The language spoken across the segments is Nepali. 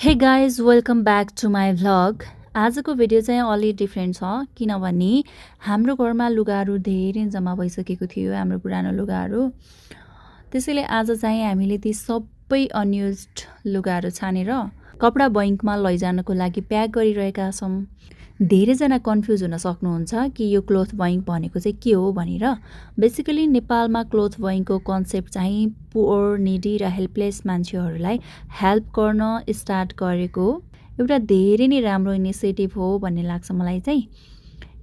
हे guys welcome back to my vlog. आजको भिडियो चाहिँ अलि डिफ्रेन्ट छ किनभने हाम्रो घरमा लुगाहरू धेरै जम्मा भइसकेको थियो, हाम्रो पुरानो लुगाहरू। त्यसैले आज चाहिँ हामीले ती सबै अनयुज्ड लुगाहरू छानेर कपडा बैङ्कमा लैजानको लागि प्याक गरिरहेका छौँ। धेरैजना कन्फ्युज हुन सक्नुहुन्छ कि यो क्लोथ बैङ्क भनेको चाहिँ के हो भनेर। बेसिकली नेपालमा क्लोथ बैङ्कको कन्सेप्ट चाहिँ पुअर, निडी र हेल्पलेस मान्छेहरूलाई हेल्प गर्न स्टार्ट गरेको एउटा धेरै नै राम्रो इनिसिएटिभ हो भन्ने लाग्छ मलाई चाहिँ।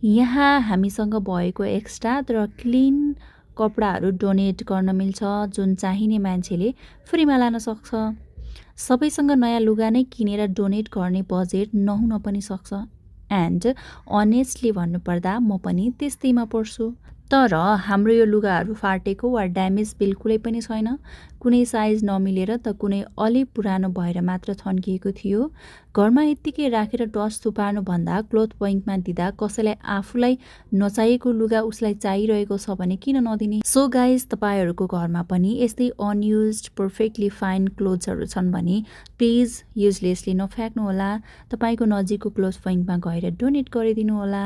यहाँ हामीसँग भएको एक्स्ट्रा र क्लिन कपडाहरू डोनेट गर्न मिल्छ, जुन चाहिने मान्छेले फ्रीमा लान सक्छ। सबैसँग नयाँ लुगा नै किनेर डोनेट गर्ने बजेट नहुन पनि सक्छ। एन्ड अनेस्टली भन्नुपर्दा म पनि त्यस्तैमा पर्छु। तर हाम्रो यो लुगाहरू फाटेको वा ड्यामेज बिल्कुलै पनि छैन। कुनै साइज नमिलेर त कुनै अलि पुरानो भएर मात्र थन्किएको थियो। घरमा यत्तिकै राखेर डस्ट थुपार्नुभन्दा क्लोथ बैङ्कमा दिँदा कसैलाई आफूलाई नचाहिएको लुगा उसलाई चाहिरहेको छ भने किन नदिने। सो गाइज, तपाईँहरूको घरमा पनि यस्तै अनयुज्ड पर्फेक्टली फाइन क्लोथ्सहरू छन् भने प्लिज युजलेसली नफ्याँक्नुहोला। तपाईँको नजिकको क्लोथ बैङ्कमा गएर डोनेट गरिदिनु होला।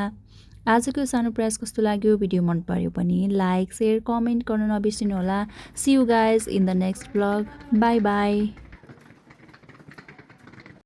आजको सानो प्रयास कस्तो लाग्यो? भिडियो मन पर्यो भने लाइक, सेयर, कमेन्ट गर्न नबिर्सिनु होला। See you guys in the next vlog. Bye by.